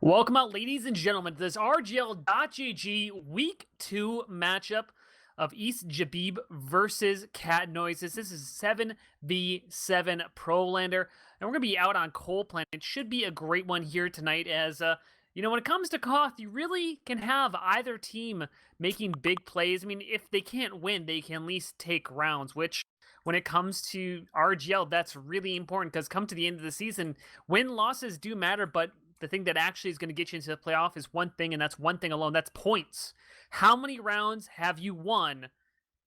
Welcome out, ladies and gentlemen, to this RGL.GG Week 2 matchup of East Jabib versus Cat Noises. This is 7v7 Prolander, and we're going to be out on Coalplant. It should be a great one here tonight as, when it comes to Koth, you really can have either team making big plays. I mean, if they can't win, they can at least take rounds, which when it comes to RGL, that's really important because come to the end of the season, win-losses do matter, but the thing that actually is going to get you into the playoff is one thing, and that's one thing alone. That's points. How many rounds have you won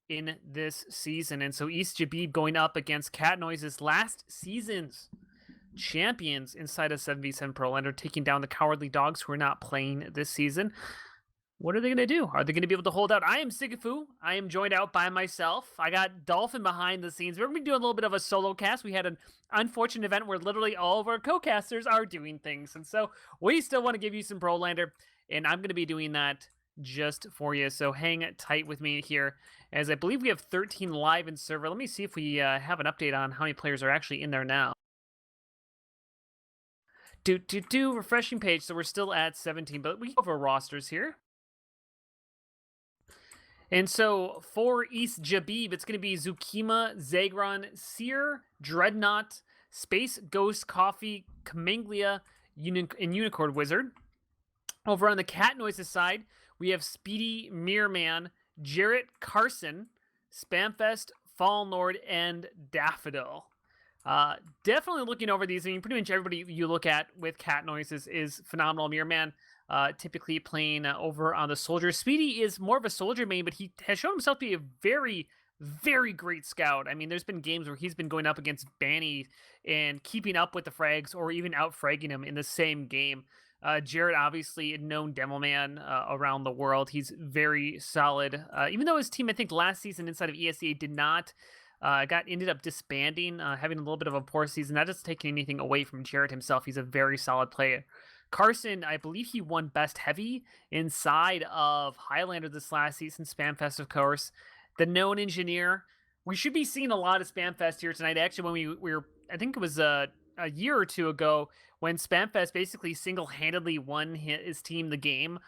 in this season? And so East Jabib going up against Cat Noises, last season's champions inside of 7v7 Prolander, taking down the Cowardly Dogs who are not playing this season. What are they going to do? Are they going to be able to hold out? I am Sigafu. I am joined out by myself. I got Dolphin behind the scenes. We're going to be doing a little bit of a solo cast. We had an unfortunate event where literally all of our co-casters are doing things. And so we still want to give you some Prolander, and I'm going to be doing that just for you. So hang tight with me here, as I believe we have 13 live in server. Let me see if we have an update on how many players are actually in there now. Refreshing page. So we're still at 17, but we go over rosters here. And so for East Jabib, it's going to be Zukima, Zagron, Seer, Dreadnought, Space Ghost Coffee, Kaminglia, and Unicorn Wizard. Over on the Cat Noises side, we have Speedy, Mirrorman, Jarrett, Carson, Spamfest, Fallen Lord, and Daffodil. Definitely looking over these. I mean, pretty much everybody you look at with Cat Noises is phenomenal. Mirrorman, typically playing over on the Soldier. Speedy is more of a Soldier main, but he has shown himself to be a very, very great scout. I mean, there's been games where he's been going up against Banny and keeping up with the frags or even out-fragging him in the same game. Jared, obviously a known demo man around the world. He's very solid. Even though his team, I think, last season inside of ESEA did not ended up disbanding, having a little bit of a poor season. Not just taking anything away from Jared himself. He's a very solid player. Carson, I believe he won Best Heavy inside of Highlander this last season. Spamfest, of course. The known engineer. We should be seeing a lot of Spamfest here tonight. Actually, when we were, I think it was a year or two ago, when Spamfest basically single-handedly won his team the game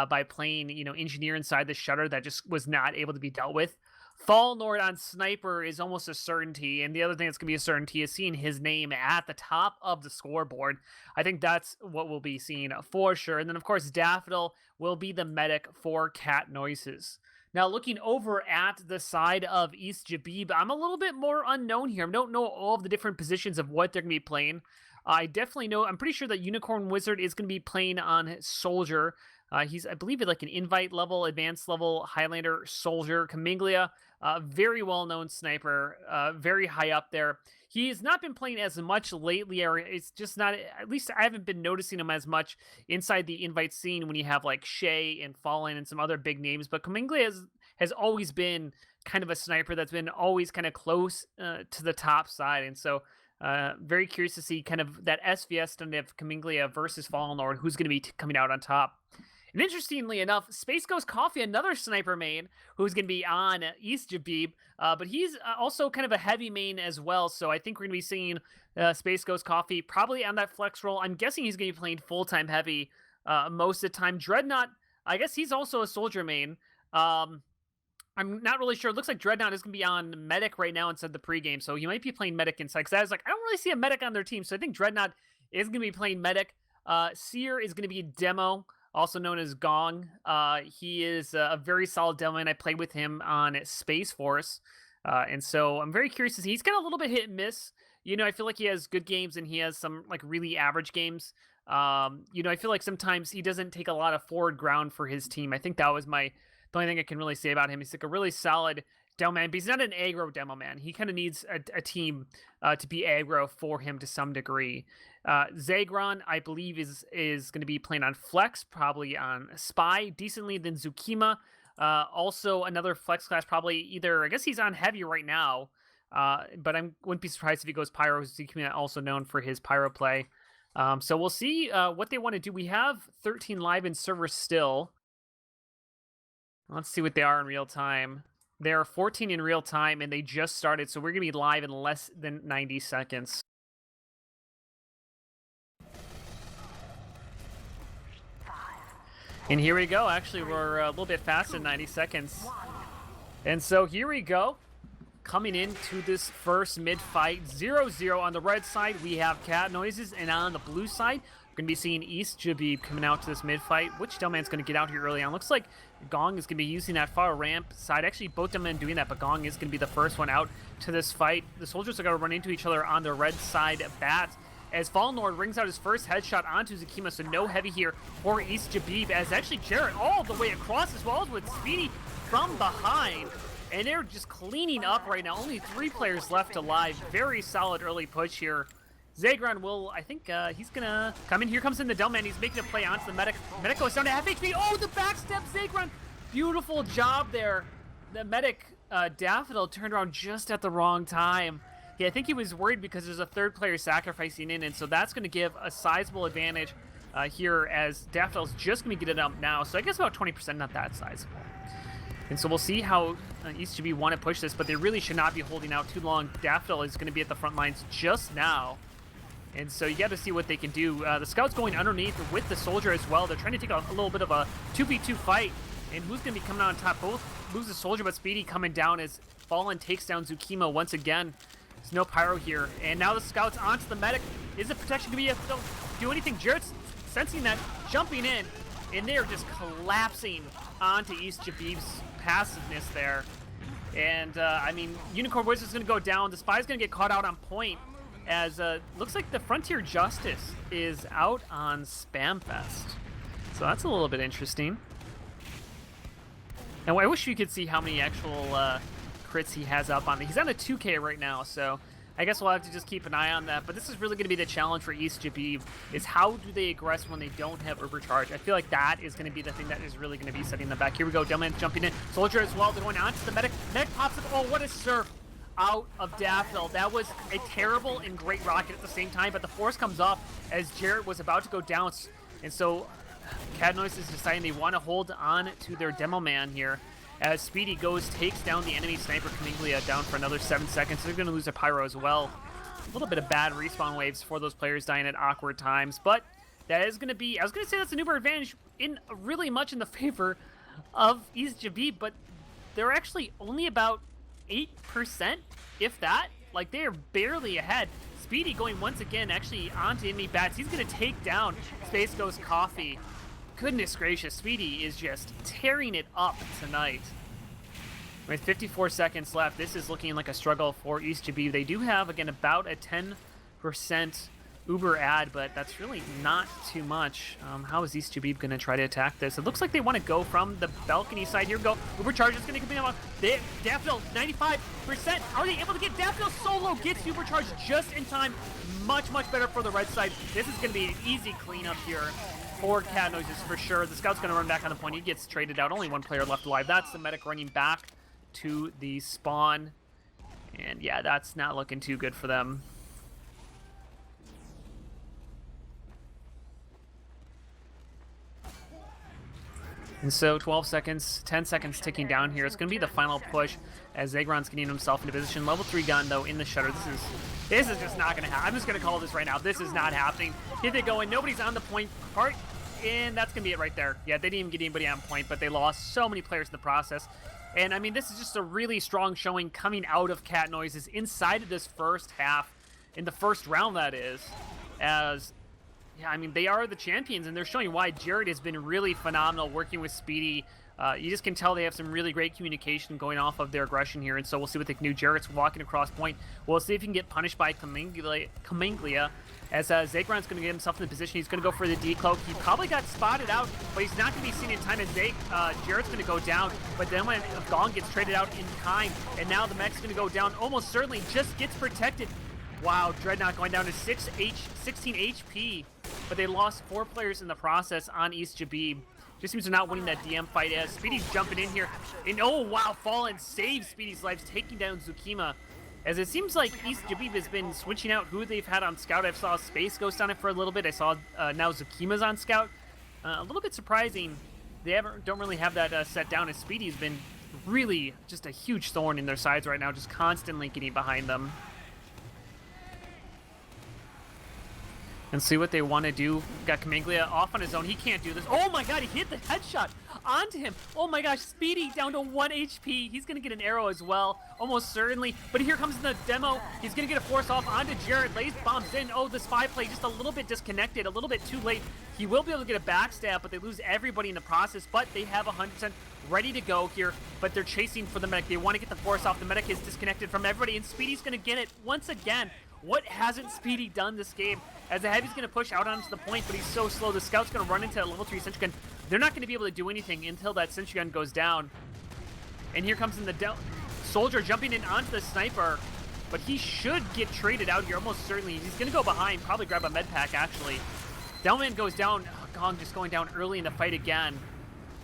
by playing, engineer inside the shutter that just was not able to be dealt with. Fallen Lord on Sniper is almost a certainty, and the other thing that's going to be a certainty is seeing his name at the top of the scoreboard. I think that's what we'll be seeing for sure. And then, of course, Daffodil will be the medic for Cat Noises. Now, looking over at the side of East Jabib, I'm a little bit more unknown here. I don't know all of the different positions of what they're going to be playing. I definitely know, I'm pretty sure that Unicorn Wizard is going to be playing on Soldier. He's, I believe, like an invite level, advanced level, Highlander, Soldier. Kaminglia, very well-known sniper, very high up there. He's not been playing as much lately, or it's just not, at least I haven't been noticing him as much inside the invite scene when you have like Shay and Fallen and some other big names. But Kaminglia has always been kind of a sniper that's been always kind of close to the top side. And so very curious to see kind of that SVS done of Kaminglia versus Fallen Lord, who's going to be coming out on top. And interestingly enough, Space Ghost Coffee, another sniper main, who's going to be on East Jabib, but he's also kind of a heavy main as well, so I think we're going to be seeing Space Ghost Coffee probably on that flex role. I'm guessing he's going to be playing full-time heavy most of the time. Dreadnought, I guess he's also a Soldier main. I'm not really sure. It looks like Dreadnought is going to be on Medic right now instead of the pregame, so he might be playing Medic inside, because I was like, I don't really see a Medic on their team, so I think Dreadnought is going to be playing Medic. Seer is going to be Demo, also known as Gong. He is a very solid demo, and I played with him on Space Force. And so I'm very curious to see. He's kind of a little bit hit and miss. I feel like he has good games, and he has some like really average games. I feel like sometimes he doesn't take a lot of forward ground for his team. I think that was the only thing I can really say about him. He's like a really solid demo man, but he's not an aggro demo man. He kind of needs a team to be aggro for him to some degree. Zagron, I believe, is going to be playing on Flex, probably on Spy, decently than Zukima. Also, another Flex class, probably either, I guess he's on Heavy right now, but I wouldn't be surprised if he goes Pyro. Zukima also known for his Pyro play. So we'll see what they want to do. We have 13 live in server still. Let's see what they are in real time. There are 14 in real time, and they just started, so we're going to be live in less than 90 seconds. And here we go. Actually, we're a little bit faster than 90 seconds. And so here we go. Coming into this first mid-fight, 0-0 on the red side. We have Cat Noises, and on the blue side, we're going to be seeing East Jabib coming out to this mid-fight. Which Delman's going to get out here early on? Looks like Gong is going to be using that far ramp side. Actually, both Delman doing that, but Gong is going to be the first one out to this fight. The soldiers are going to run into each other on the red side bat, as Fallen Lord rings out his first headshot onto Zukima, so no heavy here for East Jabib, as actually Jarrett all the way across, as well as with Speedy from behind. And they're just cleaning up right now. Only 3 players left alive. Very solid early push here. Zagron will, I think he's gonna come in. Here comes in the Delman. He's making a play onto the medic. Medic goes down to half HP. Oh, the backstep Zagron. Beautiful job there. The medic, Daffodil, turned around just at the wrong time. Yeah, I think he was worried because there's a 3rd player sacrificing in, and so that's going to give a sizable advantage here, as Daffodil's just going to get it up now. So I guess about 20%, not that sizable. And so we'll see how East Jabib want to push this, but they really should not be holding out too long. Daffodil is going to be at the front lines just now. And so you got to see what they can do. The Scout's going underneath with the Soldier as well. They're trying to take a little bit of a 2v2 fight. And who's going to be coming out on top? Both lose the Soldier, but Speedy coming down as Fallen takes down Zukima once again. There's no pyro here. And now the Scout's onto the medic. Is the protection going to be able to do anything? Jarrett's sensing that, jumping in. And they are just collapsing onto East Jabib's passiveness there. And, I mean, Unicorn Wizard's going to go down. The Spy's going to get caught out on point, as looks like the Frontier Justice is out on Spamfest. So that's a little bit interesting. And I wish you could see how many actual crits he has up on it. He's on a 2K right now, so I guess we'll have to just keep an eye on that. But this is really going to be the challenge for East Jabib, is how do they aggress when they don't have overcharge? I feel like that is going to be the thing that is really going to be setting them back. Here we go, Delman jumping in. Soldier as well, they're going on to the medic. Medic pops up. Oh, what a surf out of Daffodil. That was a terrible and great rocket at the same time, but the force comes off as Jarrett was about to go down. And so Cat Noise is deciding they want to hold on to their demo man here, as Speedy takes down the enemy sniper Camiglia down for another 7 seconds. They're going to lose a pyro as well. A little bit of bad respawn waves for those players dying at awkward times, but that is going to be, I was going to say that's an uber advantage in really much in the favor of East Jabib, but they're actually only about 8%, if that. Like, they are barely ahead. Speedy going once again actually onto enemy bats. He's going to take down Space Ghost Coffee. Goodness gracious, Speedy is just tearing it up tonight. With 54 seconds left, this is looking like a struggle for East Jabib. They do have, again, about a 10% Uber ad, but that's really not too much. How is East Jabib going to try to attack this? It looks like they want to go from the balcony side. Here we go. Uber charge is going to come in. Daffodil, 95%. Are they able to get Daffodil solo? Gets Uber charge just in time. Much, much better for the red side. This is going to be an easy cleanup here for Cat Noises for sure. The Scout's going to run back on the point. He gets traded out. Only 1 player left alive. That's the medic running back to the spawn. And yeah, that's not looking too good for them. And so 12 seconds, 10 seconds ticking down here. It's going to be the final push as Zagron's getting himself into position. Level 3 gun, though, in the shutter. This is just not going to happen. I'm just going to call this right now. This is not happening. Here they go, and nobody's on the point part, and that's going to be it right there. Yeah, they didn't even get anybody on point, but they lost so many players in the process. And, I mean, this is just a really strong showing coming out of Cat Noises inside of this first half, in the first round, that is, as... yeah, I mean, they are the champions, and they're showing why. Jarrett has been really phenomenal working with Speedy. You just can tell they have some really great communication going off of their aggression here, and so we'll see what they can do. Jarrett's walking across point. We'll see if he can get punished by Camiglia, as Zagron's going to get himself in the position. He's going to go for the decloak. He probably got spotted out, but he's not going to be seen in time, and Jarrett's going to go down, but then when Gong gets traded out in time, and now the mech's going to go down, almost certainly just gets protected. Wow, Dreadnought going down to 16 HP, but they lost 4 players in the process on East Jabib. Just seems they're not winning that DM fight, as Speedy's jumping in here. And oh wow, Fallen saves Speedy's life, taking down Zukima. As it seems like East Jabib has been switching out who they've had on Scout. I saw Space Ghost on it for a little bit. I saw now Zukima's on Scout. A little bit surprising. They don't really have that set down, as Speedy's been really just a huge thorn in their sides right now, just constantly getting behind them. and see what they want to do. Got Kamenglia off on his own. He can't do this. Oh my god, he hit the headshot onto him. Oh my gosh, Speedy down to 1 HP. He's going to get an arrow as well, almost certainly. But here comes the demo. He's going to get a force off onto Jared. Lays bombs in. Oh, the spy play just a little bit disconnected, a little bit too late. He will be able to get a backstab, but they lose everybody in the process. But they have 100% ready to go here, but they're chasing for the medic. They want to get the force off. The medic is disconnected from everybody, and Speedy's going to get it once again. What hasn't Speedy done this game? As the Heavy's going to push out onto the point, but he's so slow. The Scout's going to run into that level 3 sentry gun. They're not going to be able to do anything until that sentry gun goes down. And here comes in the soldier jumping in onto the sniper, but he should get traded out here almost certainly. He's going to go behind, probably grab a med pack actually. Downman goes down. Oh, Gong just going down early in the fight again.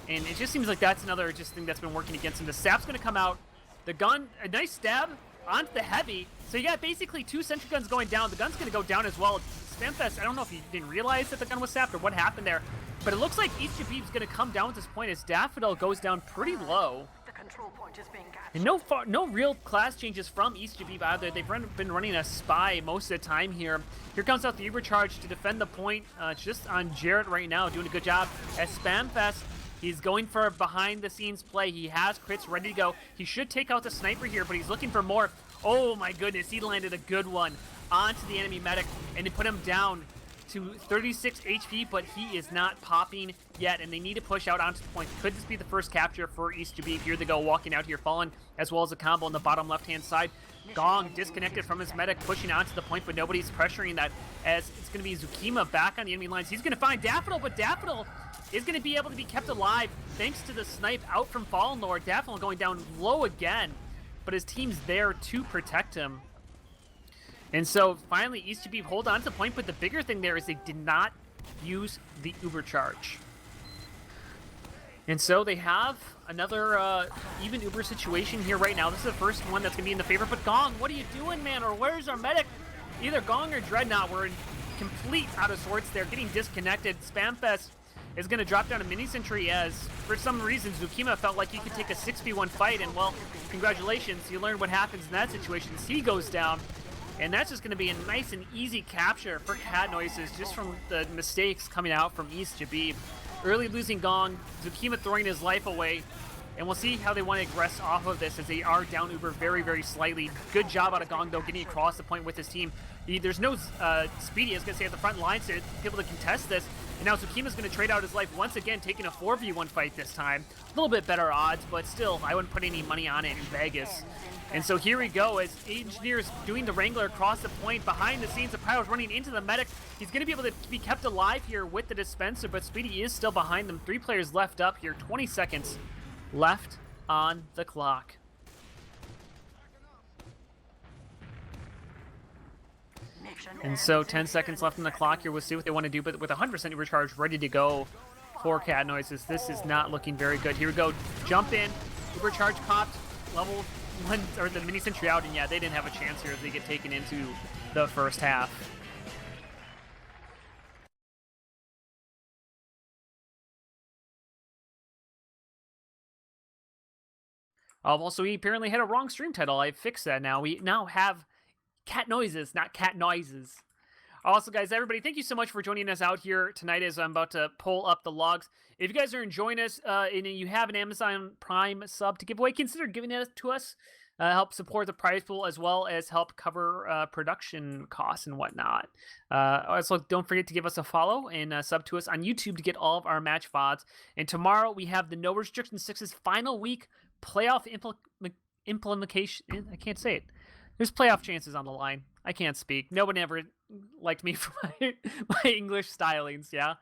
And it just seems like that's another thing that's been working against him. The sap's going to come out. The gun, a nice stab onto the Heavy. So you got basically 2 sentry guns going down. The gun's going to go down as well. Spamfest, I don't know if he didn't realize that the gun was sapped or what happened there, but it looks like East Jabib's going to come down at this point as Daffodil goes down pretty low. The control point is being captured. And no real class changes from East Jabib either. They've been running a spy most of the time here. Here comes out the Uber charge to defend the point. Just on Jarrett right now, doing a good job. As Spamfest, he's going for a behind-the-scenes play. He has crits ready to go. He should take out the sniper here, but he's looking for more. Oh my goodness, he landed a good one onto the enemy medic, and they put him down to 36 HP, but he is not popping yet, and they need to push out onto the point. Could this be the first capture for East Jabib? Here they go, walking out here, Fallen, as well as a combo on the bottom left-hand side. Gong disconnected from his medic, pushing onto the point, but nobody's pressuring that, as it's going to be Zukima back on the enemy lines. He's going to find Daffodil, but Daffodil is going to be able to be kept alive thanks to the snipe out from Fallen Lord. Daffodil going down low again, but his team's there to protect him. And so finally East Jabib hold on to the point, but the bigger thing there is they did not use the Uber charge. And so they have another even Uber situation here right now. This is the first one that's going to be in the favor. But Gong, what are you doing, man? Or where's our medic? Either Gong or Dreadnought were in complete out of sorts there, getting disconnected. Spamfest is going to drop down a mini sentry as, for some reason, Zukima felt like he could take a 6v1 fight. And, well, congratulations. You learned what happens in that situation. He goes down. And that's just going to be a nice and easy capture for Cat Noises just from the mistakes coming out from East Jabib. Early losing Gong, Zukima throwing his life away, and we'll see how they want to aggress off of this as they are down Uber very, very slightly. Good job out of Gong, though, getting across the point with his team. There's no Speedy, I was going to say, at the front lines to be able to contest this. And now Zukima's going to trade out his life once again, taking a 4v1 fight this time. A little bit better odds, but still, I wouldn't put any money on it in Vegas. And so here we go as Engineer's doing the Wrangler across the point. Behind the scenes, the Pyro's running into the medic. He's going to be able to be kept alive here with the dispenser, but Speedy is still behind them. 3 players left up here, 20 seconds left on the clock. And so 10 seconds left on the clock here. We'll see what they want to do, but with 100% recharge ready to go for Cat Noises, this is not looking very good. Here we go. Jump in. Supercharge popped. Level 1, or the mini sentry out, and yeah, they didn't have a chance here as they get taken into the first half. Also, he apparently had a wrong stream title. I fixed that now. We now have Cat Noises, not Cat Noises. Also, guys, everybody, thank you so much for joining us out here tonight as I'm about to pull up the logs. If you guys are enjoying us and you have an Amazon Prime sub to give away, consider giving it to us. Help support the prize pool as well as help cover production costs and whatnot. Also, don't forget to give us a follow and sub to us on YouTube to get all of our match VODs. And tomorrow we have the No Restriction 6's final week playoff implementation. I can't say it. There's playoff chances on the line. I can't speak. Nobody ever liked me for my English stylings, yeah?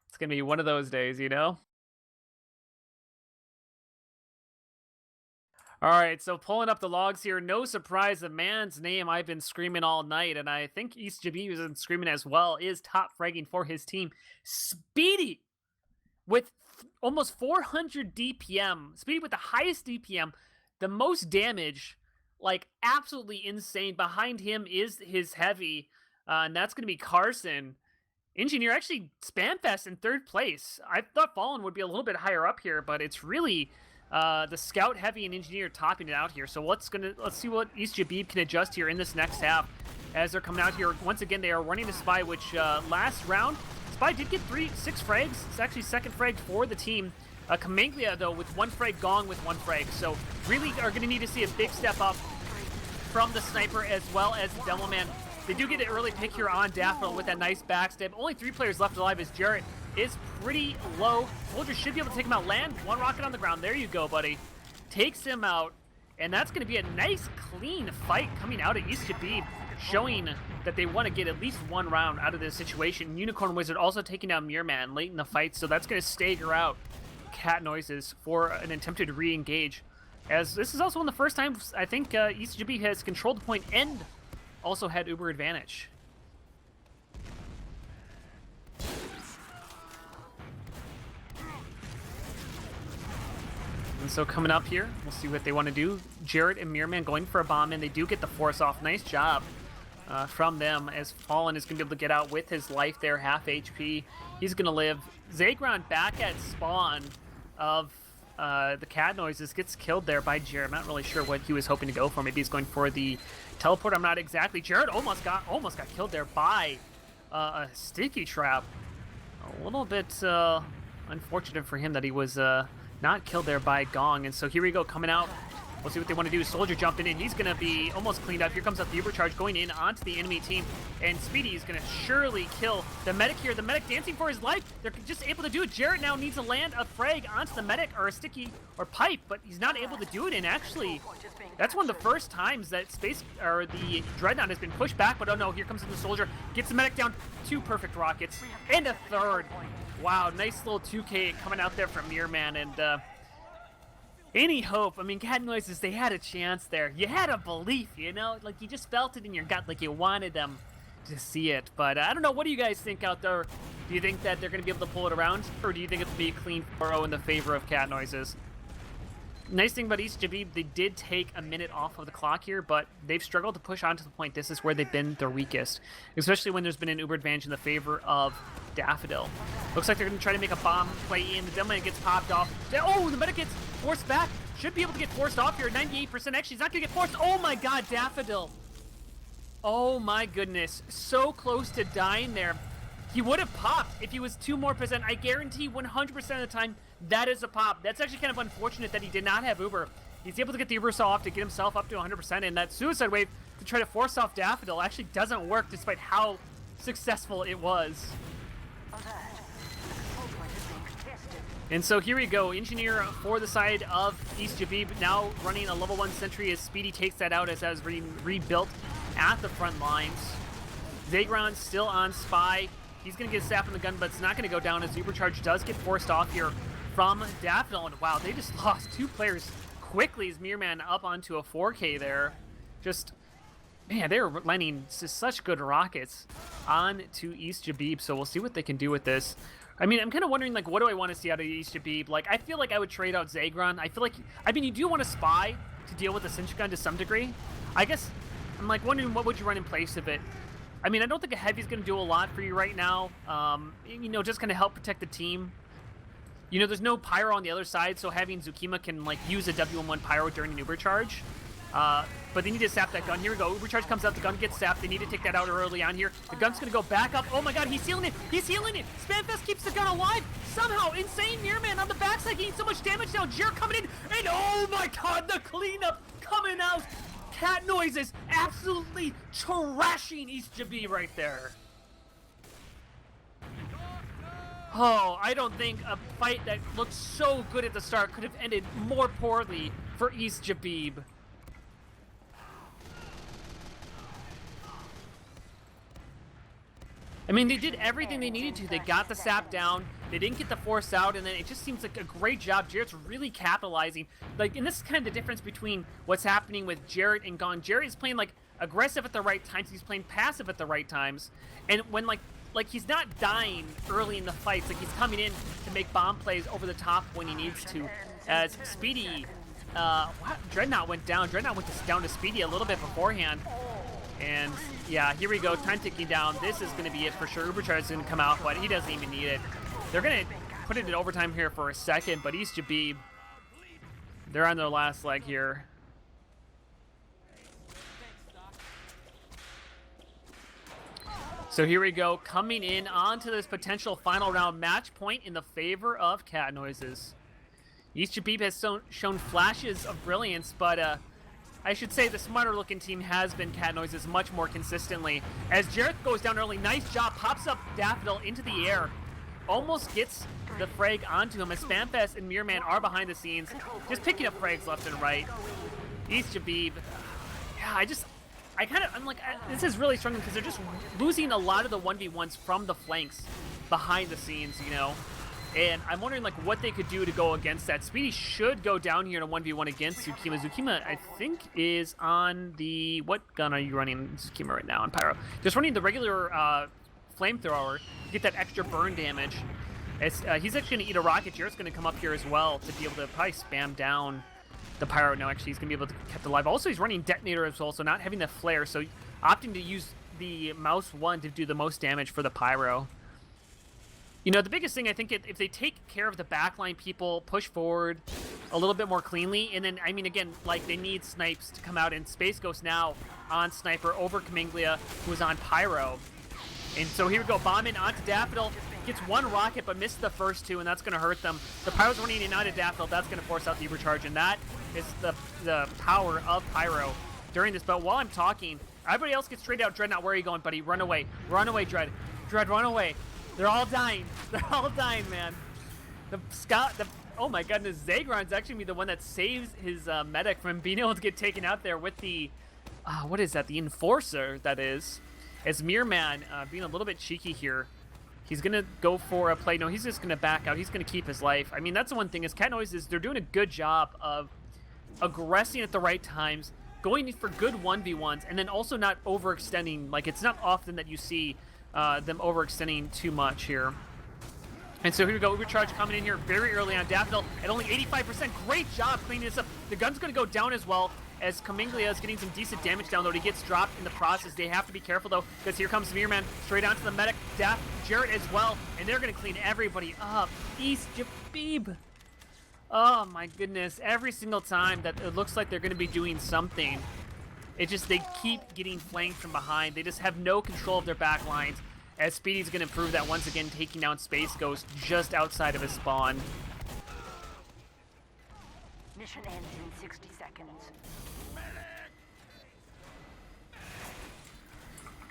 It's going to be one of those days, you know? All right, so pulling up the logs here. No surprise, the man's name I've been screaming all night, and I think East Jabib has been screaming as well, is top fragging for his team. Speedy with almost 400 DPM. Speedy with the highest DPM, the most damage, like absolutely insane. Behind him is his Heavy, and that's going to be Carson. Engineer actually Spamfest in 3rd place. I thought Fallen would be a little bit higher up here, but it's really The Scout, Heavy, and Engineer topping it out here. So let's see what East Jabib can adjust here in this next half as they're coming out here. Once again, they are running the Spy, which last round, Spy did get 6 frags. It's actually second frag for the team. Kamanglia, though, with 1 frag, Gong with 1 frag. So really are going to need to see a big step up from the Sniper as well as the Demoman. They do get an early pick here on Daffodil with that nice backstab. Only 3 players left alive as Jarrett is pretty low. Soldier should be able to take him out. Land 1 rocket on the ground. There you go, buddy. Takes him out. And that's going to be a nice, clean fight coming out of East Jabib, showing that they want to get at least 1 round out of this situation. Unicorn Wizard also taking down Mirman late in the fight, so that's going to stagger out Cat Noises for an attempted re-engage. As this is also one of the first times I think East Jabib has controlled the point and also had Uber advantage. And so coming up here, we'll see what they want to do. Jarrett and Mirman going for a bomb, and they do get the force off. Nice job from them, as Fallen is going to be able to get out with his life there, half HP. He's going to live. Zagron back at spawn of the Cat Noises gets killed there by Jarrett. I'm not really sure what he was hoping to go for. Maybe he's going for the teleport. I'm not exactly. Jarrett almost got killed there by a sticky trap. A little bit unfortunate for him that he was not killed there by Gong. And so here we go, coming out. We'll see what they want to do. Soldier jumping in. He's going to be almost cleaned up. Here comes up the Uber charge going in onto the enemy team. And Speedy is going to surely kill the medic here. The medic dancing for his life. They're just able to do it. Jarrett now needs to land a frag onto the medic, or a sticky or pipe, but he's not able to do it. And actually, that's one of the first times that the Dreadnought has been pushed back. But oh no, here comes in the Soldier. Gets the medic down. 2 perfect rockets. And a third. Wow, nice little 2K coming out there from Mirman. And any hope? I mean, Cat Noises, they had a chance there. You had a belief, you know? Like, you just felt it in your gut, like you wanted them to see it. But I don't know, what do you guys think out there? Do you think that they're going to be able to pull it around? Or do you think it'll be a clean 4-0 in the favor of Cat Noises? Nice thing about East Jabib, they did take a minute off of the clock here, but they've struggled to push on to the point. This is where they've been their weakest, especially when there's been an Uber advantage in the favor of Daffodil. Looks like they're going to try to make a bomb play in. The Demoman gets popped off. Oh, the medic gets forced back. Should be able to get forced off here. 98%. Actually, he's not going to get forced. Oh my god, Daffodil. Oh my goodness. So close to dying there. He would have popped if he was 2% more. I guarantee 100% of the time that is a pop. That's actually kind of unfortunate that he did not have Uber. He's able to get the Uber saw off to get himself up to 100%, and that suicide wave to try to force off Daffodil actually doesn't work despite how successful it was. And so here we go, Engineer for the side of East Jabib, now running a level 1 sentry as Speedy takes that out as that was rebuilt at the front lines. Zagron still on Spy. He's going to get staff on the gun, but it's not going to go down as the Ubercharge does get forced off here from Daffodil. And wow, they just lost 2 players quickly as Mirman up onto a 4K there. Just, man, they're landing such good rockets on to East Jabib, so we'll see what they can do with this. I mean, I'm kind of wondering, like, what do I want to see out of East Jabib? Like, I feel like I would trade out Zagron. I feel like, I mean, you do want a Spy to deal with the Cinch Gun to some degree. I guess, I'm like wondering what would you run in place of it? I mean, I don't think a Heavy's going to do a lot for you right now. You know, just kind of help protect the team. You know, there's no Pyro on the other side, so having Zukima can, like, use a W1 Pyro during an Uber charge. But they need to sap that gun. Here we go. Uber charge comes out. The gun gets sapped. They need to take that out early on here. The gun's going to go back up. Oh, my God. He's healing it. He's healing it. Spamfest keeps the gun alive. Somehow, Insane Mirman on the backside getting so much damage now. Jer coming in. And, oh, my God, the cleanup coming out. Cat Noises absolutely trashing East Jabib right there. Oh, I don't think a fight that looked so good at the start could have ended more poorly for East Jabib. I mean, they did everything they needed to. They got the sap down. They didn't get the force out, and then it just seems like a great job. Jarrett's really capitalizing. Like, and this is kind of the difference between what's happening with Jarrett and Gong. Jarrett is playing, like, aggressive at the right times. He's playing passive at the right times. And when, like he's not dying early in the fights. Like, he's coming in to make bomb plays over the top when he needs to. As Speedy, Dreadnought went down. Dreadnought went down to Speedy a little bit beforehand. And yeah, here we go, time ticking down. This is going to be it for sure. Ubercharge is going to come out, but he doesn't even need it. They're going to put it in overtime here for a second, but East Jabib They're on their last leg here. So here we go, coming in onto this potential final round match point in the favor of Cat Noises. East Jabib has shown flashes of brilliance, but I should say the smarter looking team has been Cat Noises much more consistently. As Jareth goes down early, nice job, pops up Daffodil into the air. Almost gets the frag onto him as Spamfest and Mirrorman are behind the scenes, just picking up frags left and right. East Jabib, yeah, I'm like, this is really struggling because they're just losing a lot of the 1v1s from the flanks behind the scenes, you know? And I'm wondering, like, what they could do to go against that. Speedy should go down here in a 1v1 against Zukima. Zukima, I think, is on the... What gun are you running, Zukima, right now on Pyro? Just running the regular flamethrower to get that extra burn damage. As, he's actually going to eat a rocket. Jared's going to come up here as well to be able to probably spam down the Pyro. No, actually, he's going to be able to be kept alive. Also, he's running Detonator as well, so not having the flare. So opting to use the Mouse 1 to do the most damage for the Pyro. You know, the biggest thing, I think, if they take care of the backline people, push forward a little bit more cleanly, and then, I mean, again, like, they need snipes to come out, and Space Ghost now on Sniper over Kaminglia, who's on Pyro. And so here we go, bomb in onto Daffodil, gets one rocket, but missed the first two, and that's going to hurt them. The Pyro's running in onto Daffodil, that's going to force out the overcharge, and that is the power of Pyro during this. But while I'm talking, everybody else gets straight out. Dreadnought, where are you going, buddy? Run away. Run away, Dread. Dread, run away. They're all dying. They're all dying, man. Oh my goodness, Zagron's actually be the one that saves his medic from being able to get taken out there with the, what is that? The Enforcer, that is. As Mirrorman being a little bit cheeky here. He's going to go for a play. No, he's just going to back out. He's going to keep his life. I mean, that's the one thing is Cat Noises, they're doing a good job of aggressing at the right times, going for good 1v1s, and then also not overextending. Like, it's not often that you see them overextending too much here. And so here we go, Overcharge coming in here very early on Daffodil at only 85%. Great job cleaning this up. The gun's going to go down as well as Kaminglia is getting some decent damage down, though. He gets dropped in the process. They have to be careful, though, because here comes Mirrorman straight onto the medic. Jarrett as well, and they're going to clean everybody up. East Jabib. Oh, my goodness. Every single time that it looks like they're going to be doing something, it's just they keep getting flanked from behind. They just have no control of their back lines. As Speedy's going to prove that once again, taking down Space Ghost just outside of his spawn. Mission ends in 60 seconds.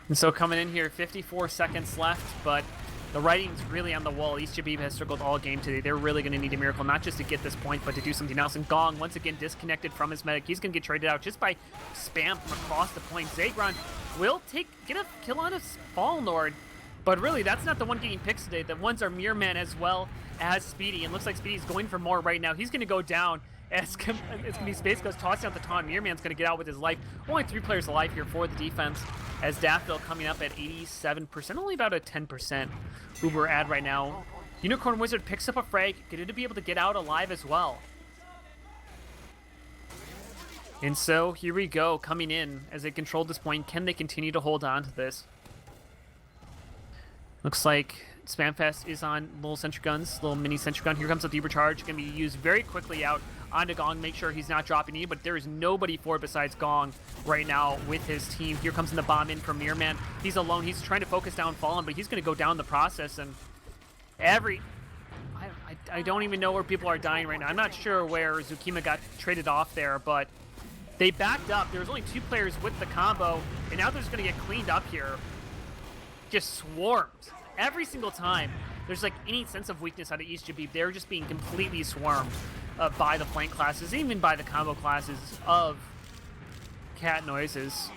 And so coming in here, 54 seconds left, but the writing's really on the wall. East Jabib has struggled all game today. They're really going to need a miracle, not just to get this point, but to do something else. And Gong, once again, disconnected from his medic. He's going to get traded out just by spam from across the point. Zagron will get a kill on a Fallen Lord, but really, that's not the one getting picks today. The ones are Mirrorman as well as Speedy, and looks like Speedy's going for more right now. He's going to go down as it's going to be Space Ghost tossing out the taunt. Mirrorman's going to get out with his life. Only 3 players alive here for the defense, as Daffodil coming up at 87%, only about a 10% Uber ad right now. Unicorn Wizard picks up a frag, getting to be able to get out alive as well. And so here we go, coming in as they control this point. Can they continue to hold on to this? Looks like Spamfest is on little sentry guns, little mini sentry gun. Here comes the Overcharge, going to be used very quickly out onto Gong, make sure he's not dropping any, but there is nobody for it besides Gong right now with his team. Here comes in the bomb in from Mirrorman. He's alone. He's trying to focus down Fallen, but he's going to go down the process, and I don't even know where people are dying right now. I'm not sure where Zukima got traded off there, but they backed up. There was only 2 players with the combo, and now they're just going to get cleaned up here. Just swarmed every single time there's like any sense of weakness out of East Jabib. They're just being completely swarmed by the flank classes, even by the combo classes of Cat Noises.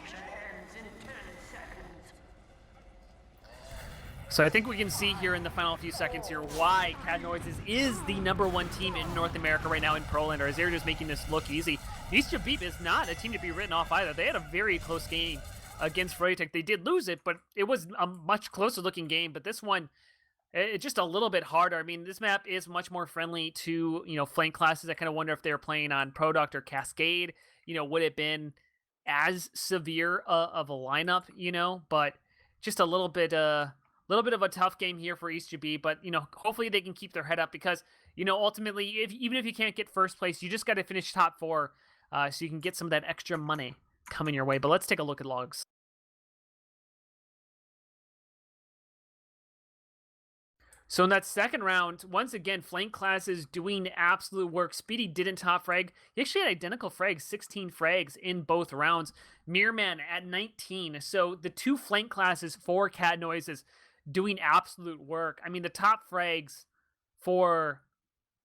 So I think we can see here in the final few seconds here why Cat Noises is the #1 team in North America right now in Prolander, as they're just making this look easy. East Jabib is not a team to be written off either. They had a very close game against Freytech. They did lose it, but it was a much closer looking game. But this one, it's just a little bit harder. I mean, this map is much more friendly to, you know, flank classes. I kind of wonder if they were playing on Product or Cascade, you know, would it have been as severe of a lineup, you know? But just a little bit of a tough game here for East Jabib. But, you know, hopefully they can keep their head up, because you know, ultimately, even if you can't get first place, you just got to finish top 4 so you can get some of that extra money coming your way. But let's take a look at logs. So in that second round, once again, flank classes doing absolute work. Speedy didn't top frag. He actually had identical frags, 16 frags in both rounds. Mirrorman at 19. So the 2 flank classes for Cat Noises doing absolute work. I mean, the top frags for,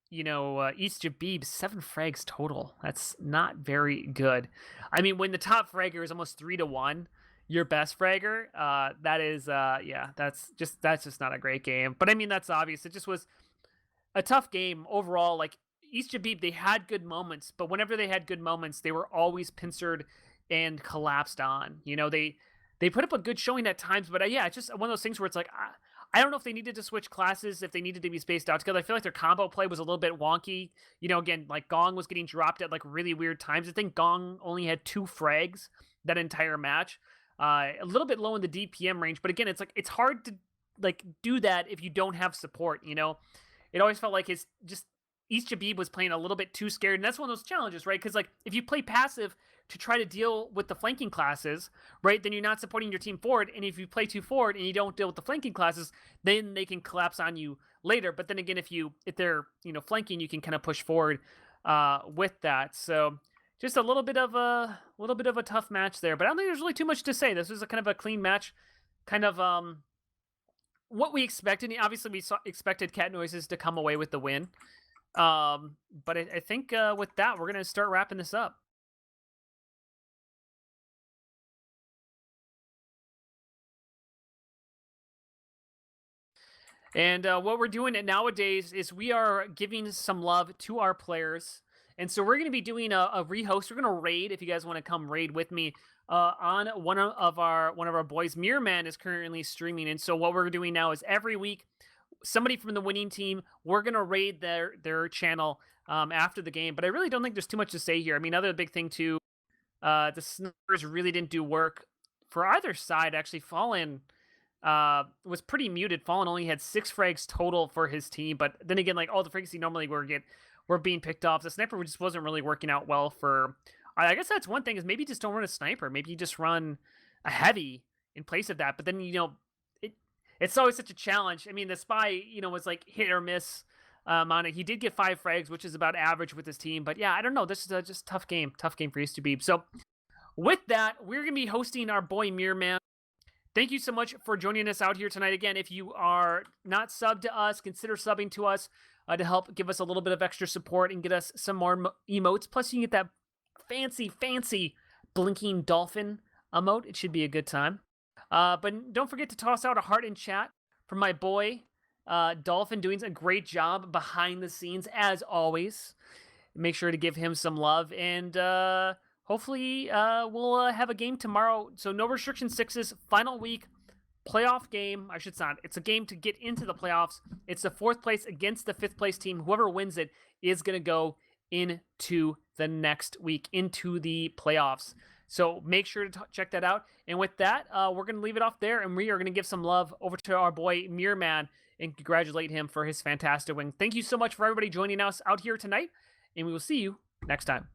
you know, East Jabib, 7 frags total. That's not very good. I mean, when the top fragger is almost 3-1, your best fragger, that is, yeah, that's just not a great game. But I mean, that's obvious. It just was a tough game overall. Like East Jabib, they had good moments, but whenever they had good moments, they were always pincered and collapsed on. You know, they put up a good showing at times, but yeah, it's just one of those things where it's like, I don't know if they needed to switch classes, if they needed to be spaced out together. I feel like their combo play was a little bit wonky. You know, again, like Gong was getting dropped at like really weird times. I think Gong only had 2 frags that entire match. A little bit low in the DPM range, but again, it's like it's hard to like do that if you don't have support. You know, it always felt like his just East Jabib was playing a little bit too scared, and that's one of those challenges, right? Because like if you play passive to try to deal with the flanking classes, right, then you're not supporting your team forward, and if you play too forward and you don't deal with the flanking classes, then they can collapse on you later. But then again, if they're, you know, flanking, you can kind of push forward with that. So just a little bit of a tough match there, but I don't think there's really too much to say. This was a kind of a clean match, kind of what we expected. Obviously, we expected Cat Noises to come away with the win, but I think with that, we're gonna start wrapping this up. And what we're doing nowadays is we are giving some love to our players. And so we're going to be doing a rehost. We're going to raid if you guys want to come raid with me on one of our boys. Mirrorman is currently streaming, and so what we're doing now is every week, somebody from the winning team, we're going to raid their channel after the game. But I really don't think there's too much to say here. I mean, other big thing too, the snipers really didn't do work for either side. Actually, Fallen was pretty muted. Fallen only had 6 frags total for his team, but then again, like all the frags he normally were being picked off. The sniper just wasn't really working out well for. I guess that's one thing, is maybe just don't run a sniper. Maybe you just run a heavy in place of that. But then, you know, it's always such a challenge. I mean, the spy, you know, was like hit or miss on it. He did get 5 frags, which is about average with his team. But yeah, I don't know. This is just tough game for East Jabib. So with that, we're gonna be hosting our boy Mirrorman. Thank you so much for joining us out here tonight. Again, if you are not subbed to us, consider subbing to us to help give us a little bit of extra support and get us some more emotes. Plus, you can get that fancy blinking dolphin emote. It should be a good time. But don't forget to toss out a heart in chat for my boy Dolphin, doing a great job behind the scenes, as always. Make sure to give him some love, and hopefully, we'll have a game tomorrow. So no restriction 6's final week playoff game. I should not. It's a game to get into the playoffs. It's the 4th place against the 5th place team. Whoever wins it is going to go into the next week, into the playoffs. So make sure to check that out. And with that, we're going to leave it off there, and we are going to give some love over to our boy Mirrorman and congratulate him for his fantastic win. Thank you so much for everybody joining us out here tonight, and we will see you next time.